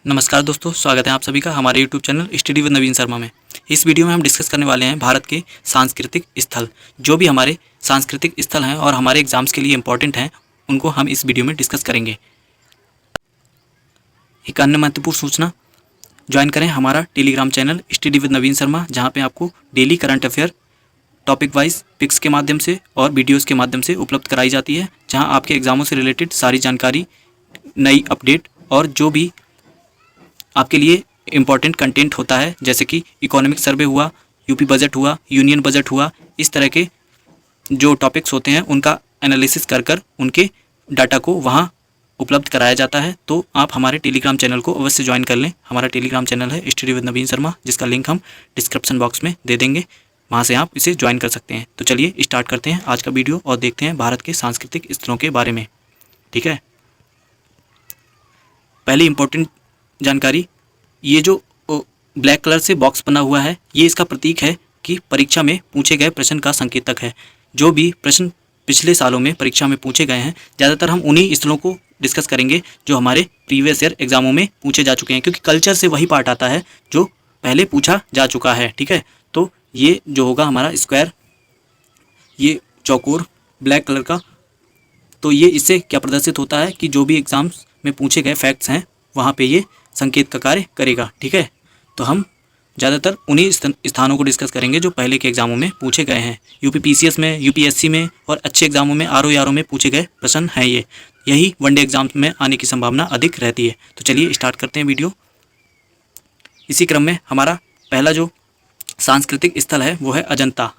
नमस्कार दोस्तों, स्वागत है आप सभी का हमारे YouTube channel study with Naveen Sharma में। इस वीडियो में हम डिस्कस करने वाले हैं भारत के सांस्कृतिक स्थल। जो भी हमारे सांस्कृतिक स्थल हैं और हमारे एग्जाम्स के लिए इम्पोर्टेंट हैं, उनको हम इस वीडियो में डिस्कस करेंगे। एक अन्य महत्वपूर्ण सूचना, ज्वाइन करें हमारा Telegram channel study with Naveen Sharma, जहाँ पर आपको daily current affair topic wise picks के माध्यम से और वीडियोज़ के माध्यम से उपलब्ध कराई जाती है, जहाँ आपके एग्जामों से रिलेटेड सारी जानकारी, नई अपडेट और जो भी आपके लिए इम्पॉर्टेंट कंटेंट होता है, जैसे कि इकोनॉमिक सर्वे हुआ, यूपी बजट हुआ, यूनियन बजट हुआ, इस तरह के जो टॉपिक्स होते हैं उनका एनालिसिस कर उनके डाटा को वहाँ उपलब्ध कराया जाता है। तो आप हमारे टेलीग्राम चैनल को अवश्य ज्वाइन कर लें। हमारा टेलीग्राम चैनल है स्टडी विद नवीन शर्मा, जिसका लिंक हम डिस्क्रिप्शन बॉक्स में दे देंगे, वहाँ से आप इसे ज्वाइन कर सकते हैं। तो चलिए स्टार्ट करते हैं आज का वीडियो और देखते हैं भारत के सांस्कृतिक स्थलों के बारे में। ठीक है, पहली इम्पोर्टेंट जानकारी, ये जो ब्लैक कलर से बॉक्स बना हुआ है, ये इसका प्रतीक है कि परीक्षा में पूछे गए प्रश्न का संकेतक है। जो भी प्रश्न पिछले सालों में परीक्षा में पूछे गए हैं, ज़्यादातर हम उन्हीं स्थलों को डिस्कस करेंगे जो हमारे प्रीवियस ईयर एग्जामों में पूछे जा चुके हैं, क्योंकि कल्चर से वही पार्ट आता है जो पहले पूछा जा चुका है। ठीक है, तो ये जो होगा हमारा स्क्वायर, ये चौकोर ब्लैक कलर का, तो ये इससे क्या प्रदर्शित होता है कि जो भी एग्जाम्स में पूछे गए फैक्ट्स हैं वहाँ पे ये संकेत का कार्य करेगा। ठीक है, तो हम ज़्यादातर उन्हीं स्थानों को डिस्कस करेंगे जो पहले के एग्जामों में पूछे गए हैं। यूपी पीसीएस में, यूपीएससी में और अच्छे एग्जामों में, आरओ में पूछे गए प्रश्न हैं ये। यही वनडे एग्जाम में आने की संभावना अधिक रहती है। तो चलिए स्टार्ट करते हैं वीडियो। इसी क्रम में हमारा पहला जो सांस्कृतिक स्थल है वो है अजंता।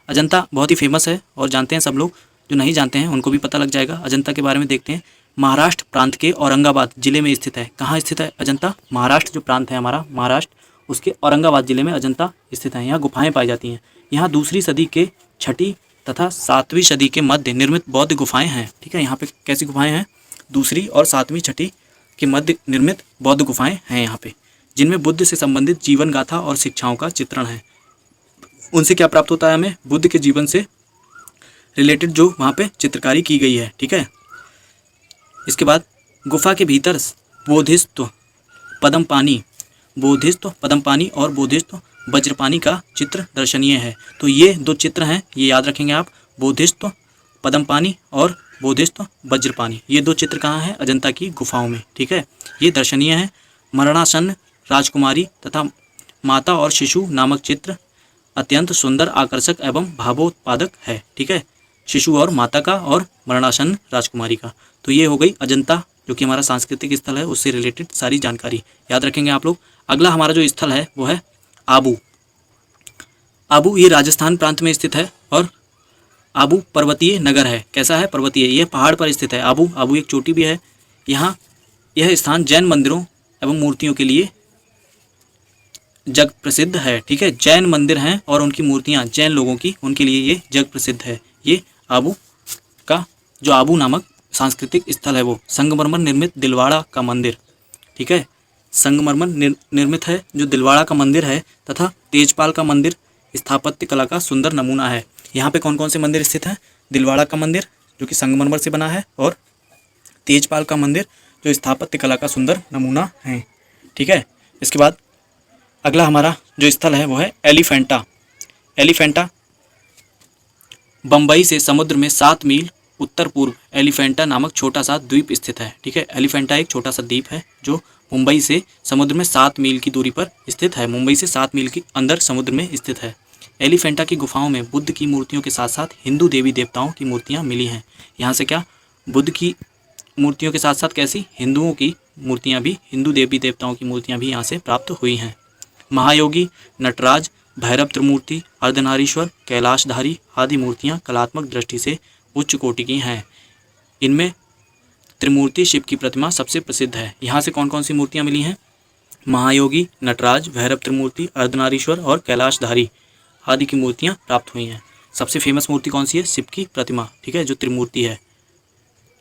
अजंता बहुत ही फेमस है और जानते हैं सब लोग, जो नहीं जानते हैं उनको भी पता लग जाएगा। अजंता के बारे में देखते हैं। महाराष्ट्र प्रांत के औरंगाबाद जिले में स्थित है। कहाँ स्थित है अजंता? महाराष्ट्र जो प्रांत है हमारा, महाराष्ट्र, उसके औरंगाबाद जिले में अजंता स्थित है। यहाँ गुफाएं पाई जाती हैं। यहाँ दूसरी सदी के 6ठी तथा 7वीं सदी के मध्य निर्मित बौद्ध गुफाएं हैं। ठीक है, यहाँ पे कैसी गुफाएं हैं? दूसरी और 7वीं 6ठी के मध्य निर्मित बौद्ध गुफाएं हैं यहाँ पे, जिनमें बुद्ध से संबंधित जीवन गाथा और शिक्षाओं का चित्रण है। उनसे क्या प्राप्त होता है हमें? बुद्ध के जीवन से रिलेटेड जो वहाँ पे चित्रकारी की गई है। ठीक है, इसके बाद गुफा के भीतर बोधिसत्व पदमपानी और बोधिसत्व वज्रपानी का चित्र दर्शनीय है। तो ये दो चित्र हैं, ये याद रखेंगे आप, बोधिसत्व पदमपानी और बोधिसत्व वज्रपानी। ये दो चित्र कहाँ हैं? अजंता की गुफाओं में। ठीक है, ये दर्शनीय है। मरणासन राजकुमारी तथा माता और शिशु नामक चित्र अत्यंत सुंदर, आकर्षक एवं भावोत्पादक है। ठीक है, शिशु और माता का और मरणासन राजकुमारी का। तो ये हो गई अजंता, जो कि हमारा सांस्कृतिक स्थल है, उससे रिलेटेड सारी जानकारी याद रखेंगे आप लोग। अगला हमारा जो स्थल है वो है आबू। आबू ये राजस्थान प्रांत में स्थित है और आबू पर्वतीय नगर है। कैसा है? पर्वतीय, ये पहाड़ पर स्थित है। आबू एक चोटी भी है। यहाँ यह स्थान जैन मंदिरों एवं मूर्तियों के लिए जग प्रसिद्ध है। ठीक है, जैन मंदिर हैं और उनकी मूर्तियाँ जैन लोगों की, उनके लिए ये जग प्रसिद्ध है। ये आबू का जो आबू नामक सांस्कृतिक स्थल है वो संगमरमर निर्मित दिलवाड़ा का मंदिर। ठीक है, संगमरमर निर्मित है जो दिलवाड़ा का मंदिर है, तथा तेजपाल का मंदिर स्थापत्य कला का सुंदर नमूना है। यहाँ पे कौन कौन से मंदिर स्थित हैं? दिलवाड़ा का मंदिर जो कि संगमरमर से बना है, और तेजपाल का मंदिर जो स्थापत्य कला का सुंदर नमूना है। ठीक है, इसके बाद अगला हमारा जो स्थल है वो है एलिफेंटा। एलिफेंटा बम्बई से समुद्र में 7 मील उत्तर पूर्व एलिफेंटा नामक छोटा सा द्वीप स्थित है। ठीक है, एलिफेंटा एक छोटा सा द्वीप है जो मुंबई से समुद्र में 7 मील की दूरी पर स्थित है। मुंबई से 7 मील के अंदर समुद्र में स्थित है। एलिफेंटा की गुफाओं में बुद्ध की मूर्तियों के साथ साथ हिंदू देवी देवताओं की मूर्तियाँ मिली हैं। यहाँ से क्या, बुद्ध की मूर्तियों के साथ साथ कैसी, हिंदुओं की मूर्तियाँ भी, हिंदू देवी देवताओं की मूर्तियाँ भी यहाँ से प्राप्त हुई हैं। महायोगी, नटराज, भैरव त्रिमूर्ति, अर्धनारीश्वर, कैलाशधारी आदि मूर्तियाँ कलात्मक दृष्टि से उच्च कोटि की हैं। इनमें त्रिमूर्ति शिव की प्रतिमा सबसे प्रसिद्ध है। यहाँ से कौन कौन सी मूर्तियाँ मिली हैं? महायोगी, नटराज, भैरव त्रिमूर्ति, अर्धनारीश्वर और कैलाशधारी आदि की मूर्तियाँ प्राप्त हुई हैं। सबसे फेमस मूर्ति कौन सी है? शिव की प्रतिमा। ठीक है, जो त्रिमूर्ति है।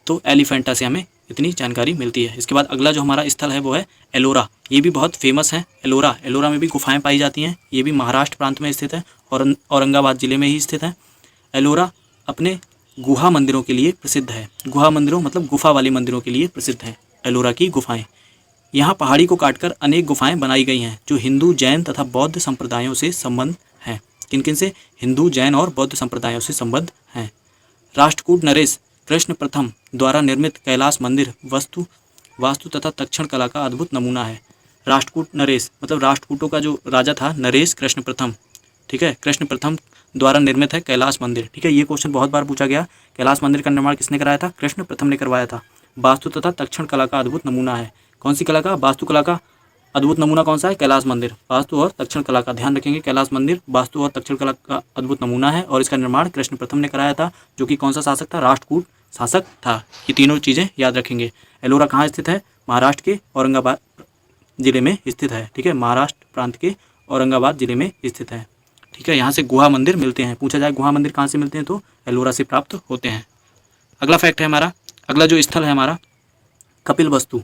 तो एलिफेंटा से हमें इतनी जानकारी मिलती है। इसके बाद अगला जो हमारा स्थल है वो है एलोरा। ये भी बहुत फेमस है। एलोरा में भी गुफाएं पाई जाती हैं। ये भी महाराष्ट्र प्रांत में स्थित है और औरंगाबाद जिले में ही स्थित है। एलोरा अपने गुहा मंदिरों के लिए प्रसिद्ध है। गुहा मंदिरों मतलब गुफा वाले मंदिरों के लिए प्रसिद्ध है एलोरा की गुफाएं। यहाँ पहाड़ी को काटकर अनेक गुफाएं बनाई गई हैं जो हिंदू, जैन तथा बौद्ध संप्रदायों से संबंध हैं। किन किन से? हिंदू, जैन और बौद्ध संप्रदायों से संबंध हैं। राष्ट्रकूट नरेश कृष्ण प्रथम द्वारा निर्मित कैलाश मंदिर वास्तु तथा तक्षण कला का अद्भुत नमूना है। राष्ट्रकूट नरेश मतलब राष्ट्रकूटों का जो राजा था नरेश कृष्ण प्रथम, ठीक है, कृष्ण प्रथम द्वारा निर्मित है कैलाश मंदिर। ठीक है, ये क्वेश्चन बहुत बार पूछा गया। कैलाश मंदिर का निर्माण किसने कराया था? कृष्ण प्रथम ने करवाया था। वास्तु तथा तक्षण कला का अद्भुत नमूना है। कौन सी कला का? वास्तुकला का अद्भुत नमूना कौन सा है? कैलाश मंदिर। वास्तु और तक्षण कला का ध्यान रखेंगे। कैलाश मंदिर वास्तु और तक्षण कला का अद्भुत नमूना है और इसका निर्माण कृष्ण प्रथम ने कराया था, जो कि कौन सा शासक था? राष्ट्रकूट शासक था। ये तीनों चीज़ें याद रखेंगे। एलोरा कहाँ स्थित है? महाराष्ट्र के औरंगाबाद जिले में स्थित है। ठीक है, महाराष्ट्र प्रांत के औरंगाबाद जिले में स्थित है। ठीक है, यहाँ से गुहा मंदिर मिलते हैं। पूछा जाए गुहा मंदिर कहाँ से मिलते हैं तो एलोरा से प्राप्त होते हैं। अगला फैक्ट है हमारा, अगला जो स्थल है हमारा कपिलवस्तु।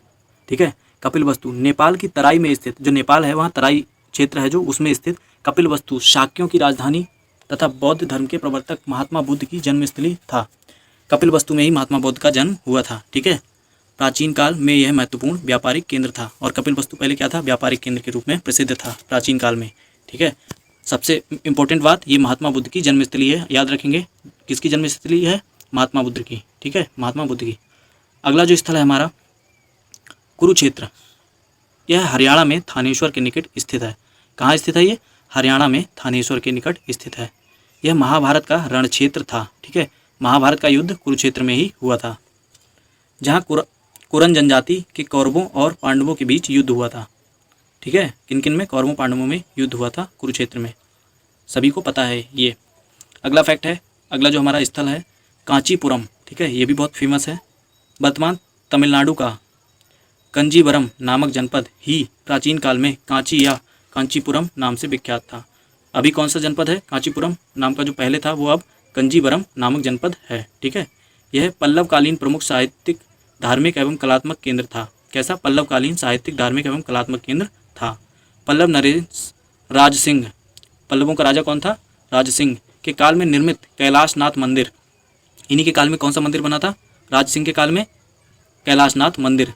ठीक है, कपिलवस्तु नेपाल की तराई में स्थित, जो नेपाल है वहाँ तराई क्षेत्र है जो उसमें स्थित कपिलवस्तु शाक्यों की राजधानी तथा बौद्ध धर्म के प्रवर्तक महात्मा बुद्ध की जन्मस्थली था। कपिलवस्तु में ही महात्मा बुद्ध का जन्म हुआ था। ठीक है, प्राचीन काल में यह महत्वपूर्ण व्यापारिक केंद्र था और कपिलवस्तु पहले क्या था? व्यापारिक केंद्र के रूप में प्रसिद्ध था प्राचीन काल में। ठीक है, सबसे इम्पोर्टेंट बात, ये महात्मा बुद्ध की जन्मस्थली है, याद रखेंगे। किसकी जन्मस्थली है? महात्मा बुद्ध की। ठीक है, महात्मा बुद्ध की। अगला जो स्थल है हमारा कुरुक्षेत्र, यह हरियाणा में थानेश्वर के निकट स्थित है। कहाँ स्थित है ये? हरियाणा में थानेश्वर के निकट स्थित है। यह महाभारत का रण क्षेत्र था। ठीक है, महाभारत का युद्ध कुरुक्षेत्र में ही हुआ था, जहाँ कुरन जनजाति के कौरवों और पांडवों के बीच युद्ध हुआ था। ठीक है, किन किन में? कौरवों पांडवों में युद्ध हुआ था कुरुक्षेत्र में, सभी को पता है ये। अगला फैक्ट है, अगला जो हमारा स्थल है कांचीपुरम। ठीक है, ये भी बहुत फेमस है। वर्तमान तमिलनाडु का कंजीवरम नामक जनपद ही प्राचीन काल में कांची या कांचीपुरम नाम से विख्यात था। अभी कौन सा जनपद है? कांचीपुरम नाम का जो पहले था वो अब कंजीवरम नामक जनपद है। ठीक है, यह पल्लवकालीन प्रमुख साहित्यिक, धार्मिक एवं कलात्मक केंद्र था। कैसा? पल्लवकालीन साहित्यिक, धार्मिक एवं कलात्मक केंद्र था। पल्लव नरेश राज सिंह, पल्लवों का राजा कौन था? राज सिंह के काल में निर्मित कैलाशनाथ मंदिर, इन्हीं के काल में कौन सा मंदिर बना था? राज सिंह के काल में कैलाशनाथ मंदिर।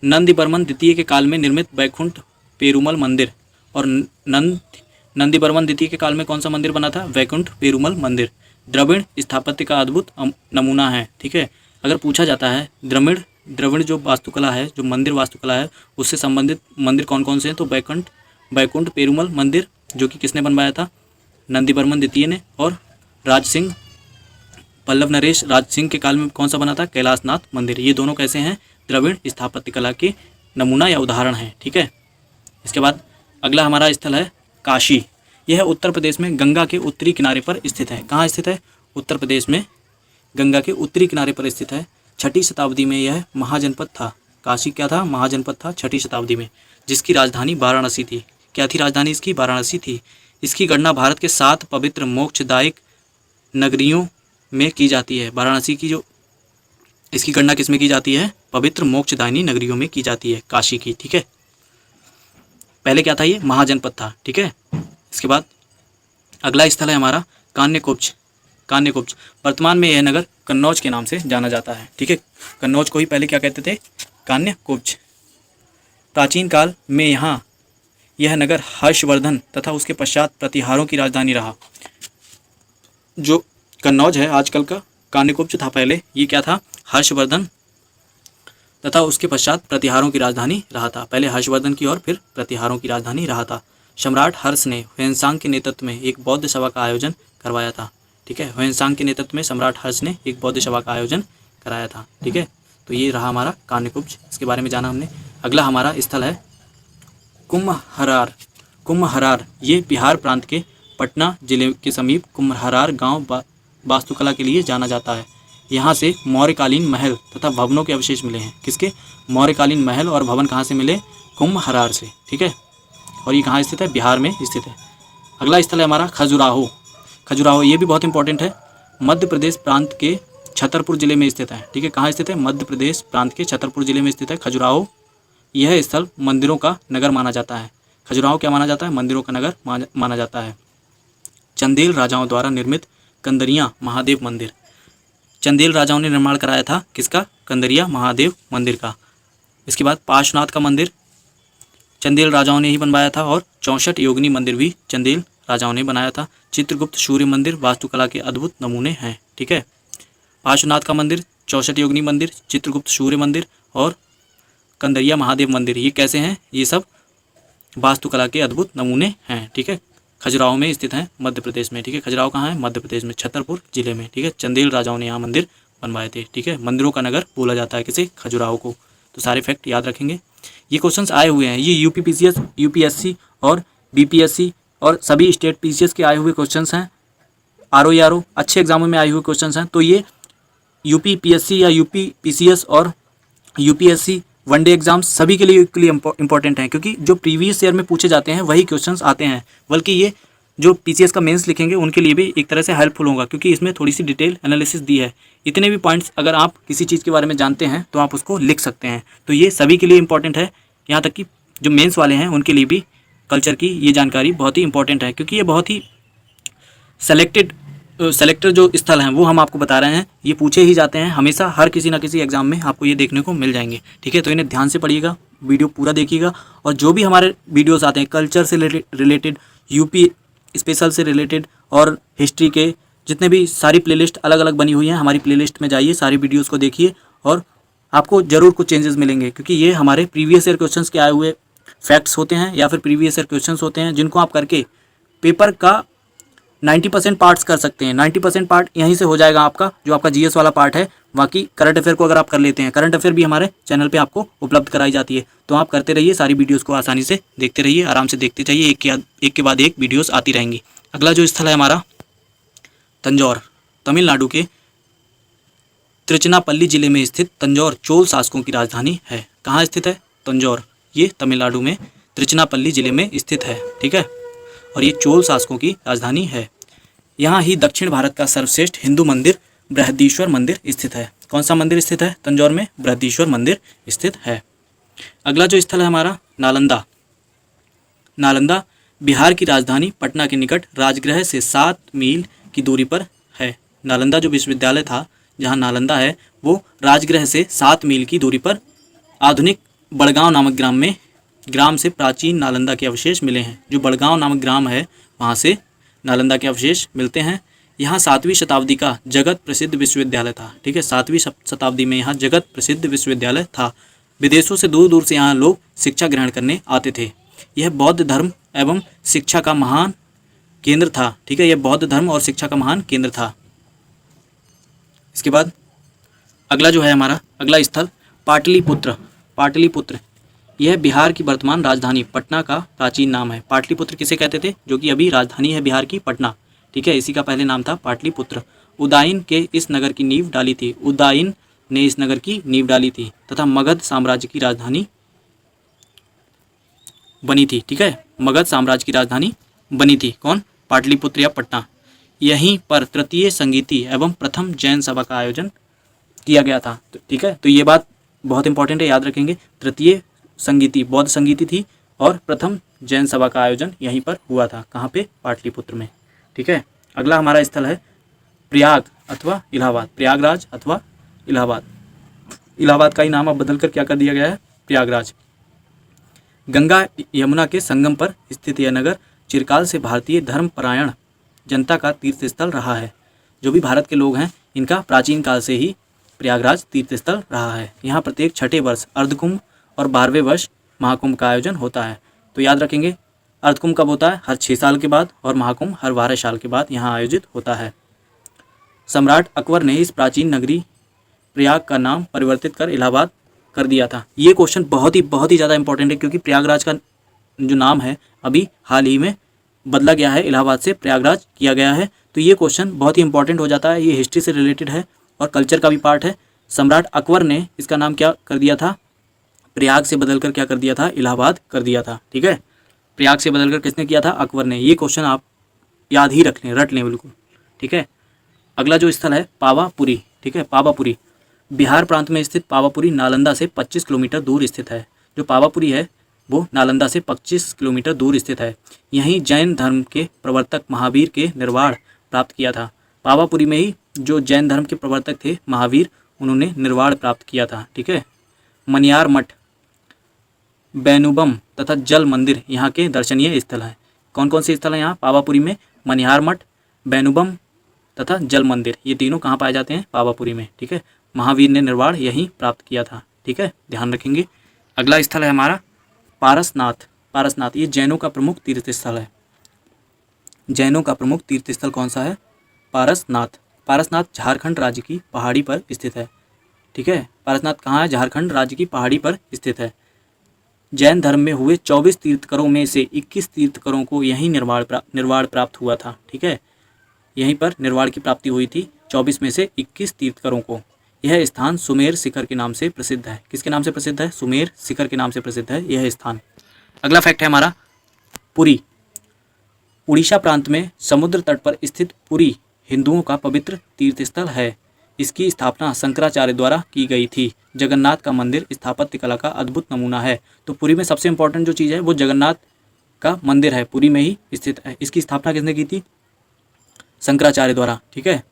नंदीवर्मन द्वितीय के काल में निर्मित वैकुंठ पेरुमल मंदिर और नंदीवर्मन द्वितीय के काल में कौन सा मंदिर बना था? वैकुंठ पेरुमल मंदिर। द्रविड़ स्थापत्य का अद्भुत नमूना है। ठीक है, अगर पूछा जाता है द्रविड़ जो वास्तुकला है, जो मंदिर वास्तुकला है, उससे संबंधित मंदिर कौन कौन से हैं तो वैकुंठ पेरुमल मंदिर, जो कि किसने बनवाया था? नंदीवर्मन द्वितीय ने। और राज सिंह, पल्लव नरेश राज सिंह के काल में कौन सा बना था? कैलाशनाथ मंदिर। ये दोनों कैसे हैं? द्रविड़ स्थापत्य कला के नमूना या उदाहरण हैं। ठीक है, इसके बाद अगला हमारा स्थल है काशी। यह उत्तर प्रदेश में गंगा के उत्तरी किनारे पर स्थित है। कहाँ स्थित है? उत्तर प्रदेश में गंगा के उत्तरी किनारे पर स्थित है। 6ठी शताब्दी में यह महाजनपद था। काशी क्या था? महाजनपद था 6ठी शताब्दी में, जिसकी राजधानी वाराणसी थी। क्या थी राजधानी इसकी? वाराणसी थी। इसकी गणना भारत के 7 पवित्र मोक्षदायक नगरियों में की जाती है। वाराणसी की जो इसकी गणना किस में की जाती है? पवित्र मोक्षदायिनी नगरियों में की जाती है, काशी की। ठीक है, पहले क्या था? ये महाजनपद था। ठीक है, इसके बाद अगला स्थल है हमारा कान्यकुब्ज। कान्यकुब्ज वर्तमान में यह नगर कन्नौज के नाम से जाना जाता है। ठीक है, कन्नौज को ही पहले क्या कहते थे? कान्यकुब्ज। प्राचीन काल में यहाँ यह नगर हर्षवर्धन तथा उसके पश्चात प्रतिहारों की राजधानी रहा। जो कन्नौज है आजकल का, कान्यकुब्ज था पहले, ये क्या था? हर्षवर्धन तथा उसके पश्चात प्रतिहारों की राजधानी रहा था। पहले हर्षवर्धन की और फिर प्रतिहारों की राजधानी रहा था। सम्राट हर्ष ने ह्वेनसांग के नेतृत्व में एक बौद्ध सभा का आयोजन करवाया था। ठीक है, ह्वेनसांग के नेतृत्व में सम्राट हर्ष ने एक बौद्ध सभा का आयोजन कराया था। ठीक है, तो ये रहा हमारा कान्यकुब्ज, इसके बारे में जाना हमने। अगला हमारा स्थल है कुम्हरार। कुम्हरार ये बिहार प्रांत के पटना जिले के समीप कुम्हरार गांव वास्तुकला के लिए जाना जाता है। यहाँ से मौर्यकालीन महल तथा भवनों के अवशेष मिले हैं। किसके? मौर्यकालीन महल और भवन कहाँ से मिले? कुम्हरार से। ठीक है, और ये कहाँ स्थित है? बिहार में स्थित है। अगला स्थल है हमारा खजुराहो। खजुराहो ये भी बहुत इंपॉर्टेंट है, मध्य प्रदेश प्रांत के छतरपुर जिले में स्थित है। ठीक है, कहाँ स्थित है? मध्य प्रदेश प्रांत के छतरपुर जिले में स्थित है खजुराहो। यह स्थल मंदिरों का नगर माना जाता है। खजुराहो क्या माना जाता है? मंदिरों का नगर माना जाता है। चंदेल राजाओं द्वारा निर्मित कंदरिया महादेव मंदिर। चंदेल राजाओं ने निर्माण कराया था किसका? कंदरिया महादेव मंदिर का। इसके बाद पार्श्वनाथ का मंदिर चंदेल राजाओं ने ही बनवाया था और 64 योगिनी मंदिर भी चंदेल राजाओं ने बनाया था। चित्रगुप्त सूर्य मंदिर वास्तुकला के अद्भुत नमूने हैं। ठीक है, पार्श्वनाथ का मंदिर, 64 योगिनी मंदिर, चित्रगुप्त सूर्य मंदिर और कंदरिया महादेव मंदिर, ये कैसे हैं? ये सब वास्तुकला के अद्भुत नमूने हैं। ठीक है, खजुराहो में स्थित हैं, मध्य प्रदेश में। ठीक है, खजुराहो कहाँ है? मध्य प्रदेश में, छतरपुर जिले में। ठीक है, चंदेल राजाओं ने यहाँ मंदिर बनवाए थे। ठीक है, मंदिरों का नगर बोला जाता है किसे? खजुराहो को। तो सारे फैक्ट याद रखेंगे। ये क्वेश्चंस आए हुए हैं, ये यूपीपीसीएस, यूपीएससी और बीपीएससी और सभी स्टेट पीसीएस के आए हुए क्वेश्चंस हैं। आरओ अच्छे एग्जामों में आए हुए क्वेश्चंस हैं। तो ये यूपीपीएससी या यूपीपीसीएस और यूपीएससी वनडे एग्जाम्स सभी के लिए इक्वली इंपॉर्टेंट हैं, क्योंकि जो प्रीवियस ईयर में पूछे जाते हैं वही क्वेश्चंस आते हैं। बल्कि ये जो पीसीएस का मेंस लिखेंगे उनके लिए भी एक तरह से हेल्पफुल होगा, क्योंकि इसमें थोड़ी सी डिटेल एनालिसिस दी है। इतने भी पॉइंट्स अगर आप किसी चीज़ के बारे में जानते हैं तो आप उसको लिख सकते हैं। तो ये सभी के लिए इंपॉर्टेंट है, यहाँ तक कि जो मेंस वाले हैं उनके लिए भी कल्चर की ये जानकारी बहुत ही इंपॉर्टेंट है, क्योंकि ये बहुत ही सेलेक्टेड जो स्थल हैं वो हम आपको बता रहे हैं। ये पूछे ही जाते हैं हमेशा, हर किसी ना किसी एग्जाम में आपको ये देखने को मिल जाएंगे। ठीक है, तो इन्हें ध्यान से पढ़िएगा, वीडियो पूरा देखिएगा। और जो भी हमारे वीडियोस आते हैं कल्चर से रिलेटेड, यूपी स्पेशल से रिलेटेड और हिस्ट्री के जितने भी सारी प्लेलिस्ट अलग अलग बनी हुई हैं, हमारी प्लेलिस्ट में जाइए, सारी वीडियोज़ को देखिए और आपको ज़रूर कुछ चेंजेस मिलेंगे, क्योंकि ये हमारे प्रीवियस ईयर क्वेश्चंस के आए हुए फैक्ट्स होते हैं या फिर प्रीवियस ईयर क्वेश्चंस होते हैं, जिनको आप करके पेपर का 90% पार्ट्स कर सकते हैं। 90% पार्ट यहीं से हो जाएगा आपका, जो आपका जीएस वाला पार्ट है। बाकी करंट अफेयर को अगर आप कर लेते हैं, करंट अफेयर भी हमारे चैनल पे आपको उपलब्ध कराई जाती है। तो आप करते रहिए, सारी वीडियोस को आसानी से देखते रहिए, आराम से देखते जाइए, एक के बाद एक वीडियोस आती रहेंगी। अगला जो स्थल है हमारा तंजौर, तमिलनाडु के तिरुचिरापल्ली जिले में स्थित तंजौर चोल शासकों की राजधानी है। कहाँ स्थित है? तंजौर, ये तमिलनाडु में तिरुचिरापल्ली जिले में स्थित है। ठीक है, और ये चोल शासकों की राजधानी है। यहाँ ही दक्षिण भारत का सर्वश्रेष्ठ हिंदू मंदिर बृहदीश्वर मंदिर स्थित है। कौन सा मंदिर स्थित है? तंजौर में बृहदीश्वर मंदिर स्थित है। अगला जो स्थल है हमारा नालंदा, नालंदा बिहार की राजधानी पटना के निकट राजगृह से 7 मील की दूरी पर है। नालंदा जो विश्वविद्यालय था, जहाँ नालंदा है, वो राजगृह से 7 मील की दूरी पर आधुनिक बड़गांव नामक ग्राम से प्राचीन नालंदा के अवशेष मिले हैं। जो बड़गांव नामक ग्राम है वहाँ से नालंदा के अवशेष मिलते हैं। यहाँ 7वीं शताब्दी का जगत प्रसिद्ध विश्वविद्यालय था। ठीक है, 7वीं शताब्दी में यहाँ जगत प्रसिद्ध विश्वविद्यालय था। विदेशों से दूर दूर से यहाँ लोग शिक्षा ग्रहण करने आते थे। यह बौद्ध धर्म एवं शिक्षा का महान केंद्र था। ठीक है, यह बौद्ध धर्म और शिक्षा का महान केंद्र था। इसके बाद अगला जो है हमारा अगला स्थल पाटलिपुत्र, पाटलिपुत्र यह बिहार की वर्तमान राजधानी पटना का प्राचीन नाम है। पाटलिपुत्र किसे कहते थे? जो कि अभी राजधानी है बिहार की पटना। ठीक है, इसी का पहले नाम था पाटलिपुत्र। उदयन के इस नगर की नींव डाली थी, उदयन ने इस नगर की नींव डाली थी तथा मगध साम्राज्य की राजधानी बनी थी। ठीक है, मगध साम्राज्य की राजधानी बनी थी। कौन? पाटलिपुत्र या पटना। यहीं पर तृतीय संगीति एवं प्रथम जैन सभा का आयोजन किया गया था। ठीक है, तो ये बात बहुत इंपॉर्टेंट है, याद रखेंगे। तृतीय संगीति बौद्ध संगीति थी और प्रथम जैन सभा का आयोजन यहीं पर हुआ था। कहाँ पे? पाटलिपुत्र में। ठीक है, अगला हमारा स्थल है प्रयाग अथवा इलाहाबाद, प्रयागराज अथवा इलाहाबाद। इलाहाबाद का ही नाम अब बदलकर क्या कर दिया गया है? प्रयागराज। गंगा यमुना के संगम पर स्थित यह नगर चिरकाल से भारतीय धर्मपरायण जनता का तीर्थ स्थल रहा है। जो भी भारत के लोग हैं, इनका प्राचीन काल से ही प्रयागराज तीर्थ स्थल रहा है। यहाँ प्रत्येक छठे वर्ष अर्धकुंभ और 12वें वर्ष महाकुंभ का आयोजन होता है। तो याद रखेंगे, अर्धकुंभ कब होता है? हर 6 साल के बाद, और महाकुंभ हर 12 साल के बाद यहाँ आयोजित होता है। सम्राट अकबर ने इस प्राचीन नगरी प्रयाग का नाम परिवर्तित कर इलाहाबाद कर दिया था। ये क्वेश्चन बहुत ही ज़्यादा इंपॉर्टेंट है, क्योंकि प्रयागराज का जो नाम है अभी हाल ही में बदला गया है, इलाहाबाद से प्रयागराज किया गया है। तो ये क्वेश्चन बहुत ही इंपॉर्टेंट हो जाता है। ये हिस्ट्री से रिलेटेड है और कल्चर का भी पार्ट है। सम्राट अकबर ने इसका नाम क्या कर दिया था? प्रयाग से बदलकर क्या कर दिया था? इलाहाबाद कर दिया था। ठीक है, प्रयाग से बदलकर किसने किया था? अकबर ने। ये क्वेश्चन आप याद ही रख लें, रट लें बिल्कुल। ठीक है, अगला जो स्थल है पावापुरी। ठीक है, पावापुरी बिहार प्रांत में स्थित पावापुरी नालंदा से 25 किलोमीटर दूर स्थित है। जो पावापुरी है वो नालंदा से 25 किलोमीटर दूर स्थित है। यहीं जैन धर्म के प्रवर्तक महावीर के निर्वाण प्राप्त किया था। पावापुरी में ही जो जैन धर्म के प्रवर्तक थे महावीर, उन्होंने निर्वाण प्राप्त किया था। ठीक है, मनियार मठ बैनुबम तथा जल मंदिर यहाँ के दर्शनीय स्थल हैं। कौन कौन से स्थल हैं यहाँ? पावापुरी में मनिहार मठ, बैनुबम तथा जल मंदिर, ये तीनों कहाँ पाए जाते हैं? पावापुरी में। ठीक है, महावीर ने निर्वाण यहीं प्राप्त किया था। ठीक है, ध्यान रखेंगे। अगला स्थल है हमारा पारसनाथ। पारसनाथ ये जैनों का प्रमुख तीर्थ स्थल है। जैनों का प्रमुख तीर्थ स्थल कौन सा है? पारसनाथ। पारसनाथ झारखंड राज्य की पहाड़ी पर स्थित है। ठीक है, पारसनाथ कहाँ है? झारखंड राज्य की पहाड़ी पर स्थित है। जैन धर्म में हुए 24 तीर्थकरों में से 21 तीर्थकरों को यहीं निर्वाण प्राप्त हुआ था। ठीक है, यहीं पर निर्वाण की प्राप्ति हुई थी 24 में से 21 तीर्थकरों को। यह स्थान सुमेर शिखर के नाम से प्रसिद्ध है। किसके नाम से प्रसिद्ध है? सुमेर शिखर के नाम से प्रसिद्ध है यह स्थान। अगला फैक्ट है हमारा पुरी। उड़ीसा प्रांत में समुद्र तट पर स्थित पुरी हिंदुओं का पवित्र तीर्थस्थल है। इसकी स्थापना शंकराचार्य द्वारा की गई थी। जगन्नाथ का मंदिर स्थापत्य कला का अद्भुत नमूना है। तो पुरी में सबसे इंपॉर्टेंट जो चीज़ है वो जगन्नाथ का मंदिर है, पुरी में ही स्थित है। इसकी स्थापना किसने की थी? शंकराचार्य द्वारा। ठीक है,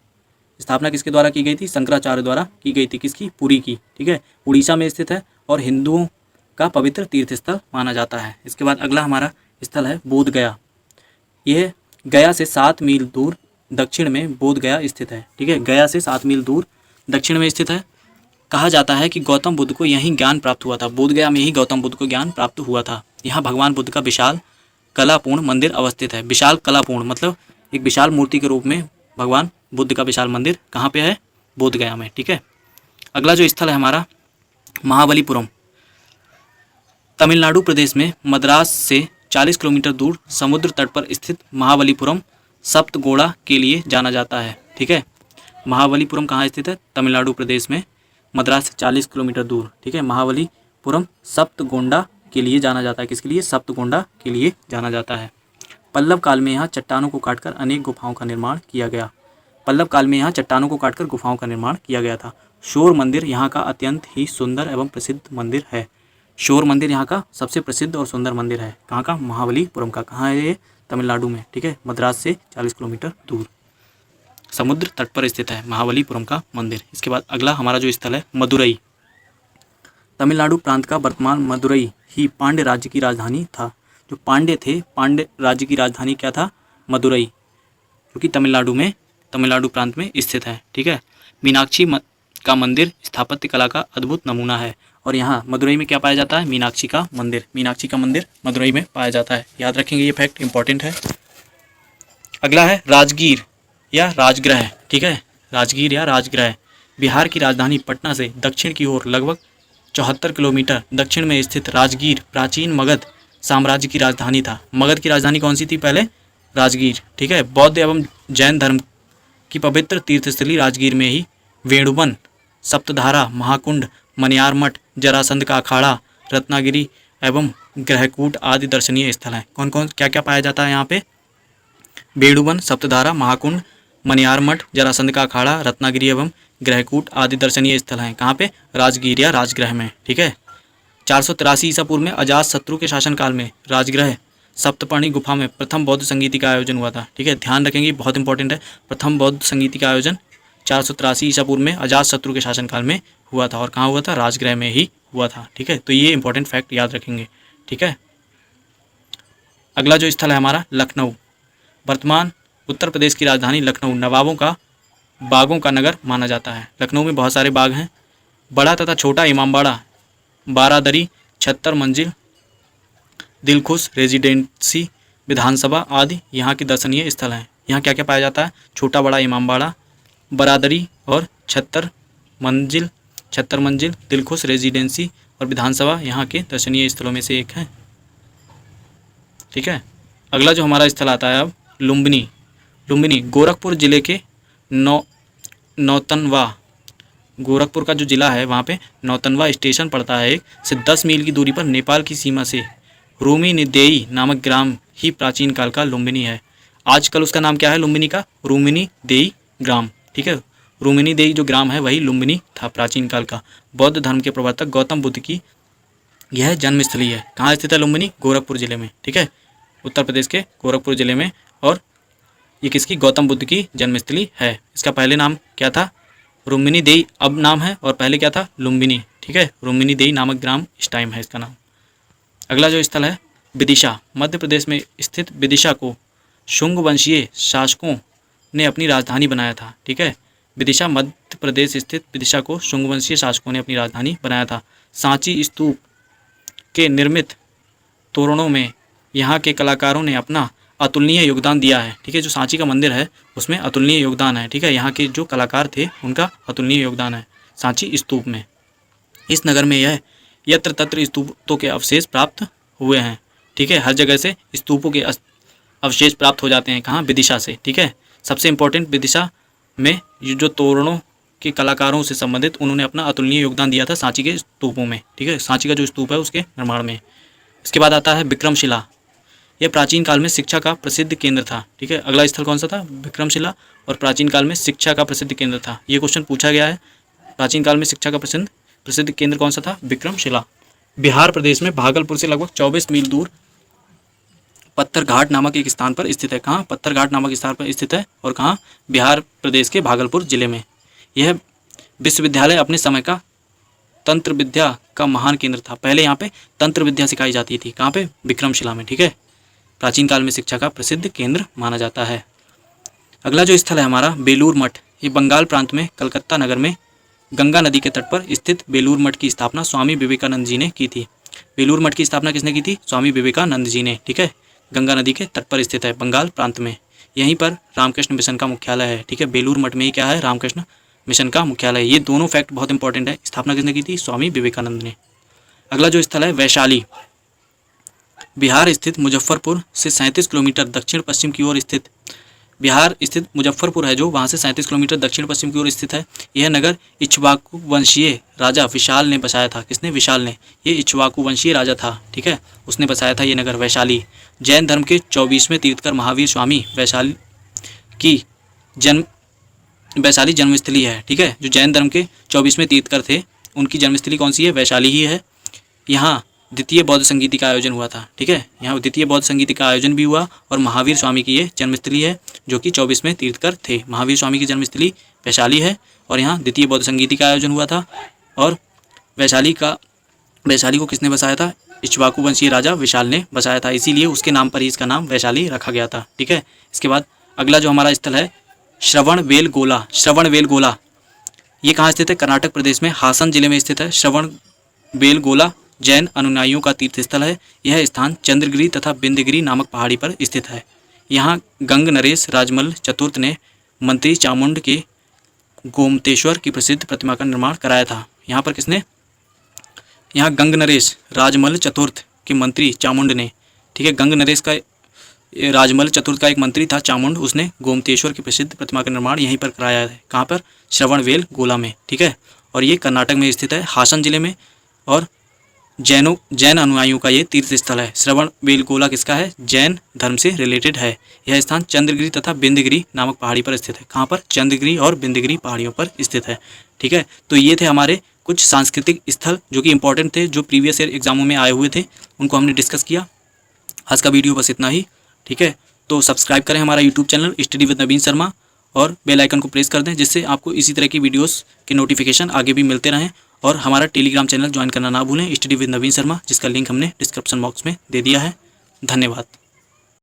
स्थापना किसके द्वारा की गई थी? शंकराचार्य द्वारा की गई थी। किसकी? पुरी की। ठीक है, उड़ीसा में स्थित है और हिंदुओं का पवित्र तीर्थस्थल माना जाता है। इसके बाद अगला हमारा स्थल है बोध गया। यह गया से 7 मील दूर दक्षिण में बोध गया स्थित है। ठीक है, गया से 7 मील दूर दक्षिण में स्थित है। कहा जाता है कि गौतम बुद्ध को यहीं ज्ञान प्राप्त हुआ था। बोध गया में ही गौतम बुद्ध को ज्ञान प्राप्त हुआ था। यहाँ भगवान बुद्ध का विशाल कलापूर्ण मंदिर अवस्थित है। विशाल कलापूर्ण मतलब एक विशाल मूर्ति के रूप में भगवान बुद्ध का विशाल मंदिर कहाँ पे है? बोध गया में। ठीक है, अगला जो स्थल है हमारा महाबलीपुरम। तमिलनाडु प्रदेश में मद्रास से 40 किलोमीटर दूर समुद्र तट पर स्थित महाबलीपुरम सप्तगोड़ा के लिए जाना जाता है। ठीक है, महाबलीपुरम कहाँ स्थित है? तमिलनाडु प्रदेश में, मद्रास से 40 किलोमीटर दूर। ठीक है, महाबलीपुरम सप्तगोंडा के लिए जाना जाता है। किसके लिए? सप्तगोंडा के लिए जाना जाता है। पल्लव काल में यहाँ चट्टानों को काटकर अनेक गुफाओं का निर्माण किया गया। पल्लव काल में यहाँ चट्टानों को काटकर गुफाओं का निर्माण किया गया था। शोर मंदिर यहाँ का अत्यंत ही सुंदर एवं प्रसिद्ध मंदिर है। शोर मंदिर यहाँ का सबसे प्रसिद्ध और सुंदर मंदिर है। कहाँ का? महाबलीपुरम का। कहाँ है ये? तमिलनाडु में। ठीक है, मद्रास से 40 किलोमीटर दूर समुद्र तट पर स्थित है महाबलीपुरम का मंदिर। इसके बाद अगला हमारा जो स्थल है मदुरई। तमिलनाडु प्रांत का वर्तमान मदुरई ही पांड्य राज्य की राजधानी था। जो पांड्य थे, पांड्य राज्य की राजधानी क्या था? मदुरई, जो कि तमिलनाडु प्रांत में स्थित है। ठीक है, मीनाक्षी का मंदिर स्थापत्य कला का अद्भुत नमूना है। और यहाँ मदुरई में क्या पाया जाता है? मीनाक्षी का मंदिर। मीनाक्षी का मंदिर मदुरई में पाया जाता है। याद रखेंगे, ये फैक्ट इंपॉर्टेंट है। अगला है राजगीर या राजगृह। ठीक है, राजगीर या राजगृह बिहार की राजधानी पटना से दक्षिण की ओर लगभग 74 किलोमीटर दक्षिण में स्थित राजगीर प्राचीन मगध साम्राज्य की राजधानी था। मगध की राजधानी कौन सी थी पहले? राजगीर। ठीक है, बौद्ध एवं जैन धर्म की पवित्र तीर्थस्थली राजगीर में ही वेणुवन, सप्तधारा, महाकुंड, मनियार मठ, जरासंध का अखाड़ा, रत्नागिरी एवं ग्रहकूट आदि दर्शनीय स्थल हैं। कौन कौन क्या क्या पाया जाता है यहाँ पे? वेणुवन, सप्तधारा, महाकुंड, मनियार मठ, जरासंध का अखाड़ा, रत्नागिरी एवं ग्रहकूट आदि दर्शनीय स्थल हैं। कहाँ पे? राजगीर या राजगृह में। ठीक है, 483 ईसा पूर्व में अजात शत्रु के शासनकाल में राजगृह सप्तपर्णी गुफा में प्रथम बौद्ध संगीति का आयोजन हुआ था। ठीक है, ध्यान रखेंगे, बहुत इंपॉर्टेंट है। प्रथम बौद्ध संगीति का आयोजन 483 ईसा पूर्व में अजात शत्रु के शासनकाल में हुआ था। और कहाँ हुआ था? राजगृह में ही हुआ था। ठीक है, तो ये इंपॉर्टेंट फैक्ट याद रखेंगे। ठीक है, अगला जो स्थल है हमारा लखनऊ। वर्तमान उत्तर प्रदेश की राजधानी लखनऊ नवाबों का बागों का नगर माना जाता है। लखनऊ में बहुत सारे बाग हैं। बड़ा तथा छोटा इमामबाड़ा, बारादरी, 76 मंजिल, दिलखुश रेजिडेंसी, विधानसभा आदि यहाँ के दर्शनीय स्थल हैं। यहाँ क्या क्या पाया जाता है? छोटा बड़ा इमामबाड़ा, बरादरी और 76 मंजिल, दिलखुश रेजिडेंसी और विधानसभा यहाँ के दर्शनीय स्थलों में से एक है। ठीक है, अगला जो हमारा स्थल आता है अब लुम्बिनी। लुम्बिनी गोरखपुर जिले के नौतनवा, गोरखपुर का जो जिला है वहाँ पे नौतनवा स्टेशन पड़ता है। एक से 10 मील की दूरी पर नेपाल की सीमा से रूमिनीदेई नामक ग्राम ही प्राचीन काल का लुम्बिनी है। आजकल उसका नाम क्या है लुम्बिनी का? रूमिनीदेई ग्राम। ठीक है, रूमिनीदेई जो ग्राम है वही लुम्बिनी था प्राचीन काल का। बौद्ध धर्म के प्रवर्तक गौतम बुद्ध की यह जन्मस्थली है। कहाँ स्थित है लुम्बिनी? गोरखपुर जिले में। ठीक है, उत्तर प्रदेश के गोरखपुर जिले में। और ये किसकी? गौतम बुद्ध की जन्मस्थली है। इसका पहले नाम क्या था? रूमिनीदेई अब नाम है, और पहले क्या था? लुम्बिनी। ठीक है, रूमिनीदेई नामक ग्राम इस टाइम है इसका नाम। अगला जो स्थल है विदिशा, मध्य प्रदेश में स्थित विदिशा को शुंग वंशीय शासकों ने अपनी राजधानी बनाया था। ठीक है, विदिशा मध्य प्रदेश स्थित विदिशा को शुंग वंशीय शासकों ने अपनी राजधानी बनाया था। सांची स्तूप के निर्मित तोरणों में यहाँ के कलाकारों ने अपना अतुलनीय योगदान दिया है। ठीक है, जो सांची का मंदिर है उसमें अतुलनीय योगदान है। ठीक है, यहाँ के जो कलाकार थे उनका अतुलनीय योगदान है सांची स्तूप में। इस नगर में यह यत्र तत्र स्तूपों के अवशेष प्राप्त हुए हैं। ठीक है, हर जगह से स्तूपों के अवशेष प्राप्त हो जाते हैं। कहाँ? विदिशा से। ठीक है, सबसे इम्पोर्टेंट विदिशा में ये जो तोरणों के कलाकारों से संबंधित उन्होंने अपना अतुलनीय योगदान दिया था सांची के स्तूपों में। ठीक है, सांची का जो स्तूप है उसके निर्माण में। इसके बाद आता है विक्रमशिला। यह प्राचीन काल में शिक्षा का प्रसिद्ध केंद्र था। ठीक है, अगला स्थल कौन सा था? विक्रमशिला। और प्राचीन काल में शिक्षा का प्रसिद्ध केंद्र था। ये क्वेश्चन पूछा गया है, प्राचीन काल में शिक्षा का प्रसिद्ध केंद्र कौन सा था? विक्रमशिला। बिहार प्रदेश में भागलपुर से लगभग 24 मील दूर पत्थर घाट नामक एक स्थान पर स्थित है। कहाँ? पत्थर घाट नामक स्थान पर स्थित है। और कहाँ? बिहार प्रदेश के भागलपुर जिले में। यह विश्वविद्यालय अपने समय का तंत्र विद्या का महान केंद्र था। पहले यहाँ पे तंत्र विद्या सिखाई जाती थी। कहाँ पे? विक्रमशिला में। ठीक है, प्राचीन काल में शिक्षा का प्रसिद्ध केंद्र माना जाता है। अगला जो स्थल है हमारा बेलूर मठ। ये बंगाल प्रांत में कलकत्ता नगर में गंगा नदी के तट पर स्थित बेलूर मठ की स्थापना स्वामी विवेकानंद जी ने की थी। बेलूर मठ की स्थापना किसने की थी? स्वामी विवेकानंद जी ने। ठीक है, गंगा नदी के तट पर स्थित है बंगाल प्रांत में। यहीं पर रामकृष्ण मिशन का मुख्यालय है। ठीक है, बेलूर मठ में ही क्या है? रामकृष्ण मिशन का मुख्यालय। ये दोनों फैक्ट बहुत इंपॉर्टेंट है। स्थापना किसने की थी? स्वामी विवेकानंद ने। अगला जो स्थल है वैशाली। बिहार स्थित मुजफ्फरपुर से 37 किलोमीटर दक्षिण पश्चिम की ओर स्थित, बिहार स्थित मुजफ्फरपुर है जो, वहाँ से 37 किलोमीटर दक्षिण पश्चिम की ओर स्थित है। यह नगर इक्ष्वाकु वंशीय राजा विशाल ने बसाया था। किसने? विशाल ने। ये इक्ष्वाकु वंशीय राजा था। ठीक है, उसने बसाया था ये नगर वैशाली। जैन धर्म के 24वें तीर्थकर महावीर स्वामी वैशाली जन्मस्थली है। ठीक है, जो जैन धर्म के 24वें तीर्थकर थे उनकी जन्मस्थली कौन सी है? वैशाली ही है। यहाँ द्वितीय बौद्ध संगीति का आयोजन हुआ था। ठीक है, यहाँ द्वितीय बौद्ध संगीति का आयोजन भी हुआ। और महावीर स्वामी की ये जन्मस्थली है जो कि 24वें तीर्थकर थे। महावीर स्वामी की जन्मस्थली वैशाली है और यहाँ द्वितीय बौद्ध संगीति का आयोजन हुआ था। और वैशाली को किसने बसाया था? इक्ष्वाकु वंशीय राजा विशाल ने बसाया था, इसीलिए उसके नाम पर ही इसका नाम वैशाली रखा गया था। ठीक है, इसके बाद अगला जो हमारा स्थल है श्रवणबेलगोला। श्रवणबेलगोला ये कहाँ स्थित है? कर्नाटक प्रदेश में हासन जिले में स्थित है। श्रवणबेलगोला जैन अनुयायियों का तीर्थ स्थल है। यह स्थान चंद्रगिरी तथा बिंदगिरी नामक पहाड़ी पर स्थित है। यहाँ गंग नरेश राजमल चतुर्थ ने मंत्री चामुंड के गोमतेश्वर की प्रसिद्ध प्रतिमा का निर्माण कराया था। यहाँ पर किसने? यहाँ गंग नरेश राजमल चतुर्थ के मंत्री चामुंड ने। ठीक है, गंग नरेश का राजमल चतुर्थ का एक मंत्री था चामुंड, उसने गोमतेश्वर की प्रसिद्ध प्रतिमा का निर्माण यहीं पर कराया है। कहाँ पर? श्रवणबेलगोला में। ठीक है, और ये कर्नाटक में स्थित है हासन जिले में। और जैन अनुयायियों का ये तीर्थ स्थल है। श्रवणबेलगोला किसका है? जैन धर्म से रिलेटेड है। यह स्थान चंद्रगिरी तथा बिंदगिरी नामक पहाड़ी पर स्थित है। कहाँ पर? चंद्रगिरी और बिंदगिरी पहाड़ियों पर स्थित है। ठीक है, तो ये थे हमारे कुछ सांस्कृतिक स्थल जो कि इंपॉर्टेंट थे, जो प्रीवियस ईयर एग्जामों में आए हुए थे, उनको हमने डिस्कस किया। आज का वीडियो बस इतना ही। ठीक है, तो सब्सक्राइब करें हमारा YouTube channel study with Naveen Sharma और बेल आइकन को प्रेस कर दें, जिससे आपको इसी तरह की वीडियोस के नोटिफिकेशन आगे भी मिलते रहें। और हमारा टेलीग्राम चैनल ज्वाइन करना ना भूलें, स्टडी विद नवीन शर्मा, जिसका लिंक हमने डिस्क्रिप्शन बॉक्स में दे दिया है। धन्यवाद।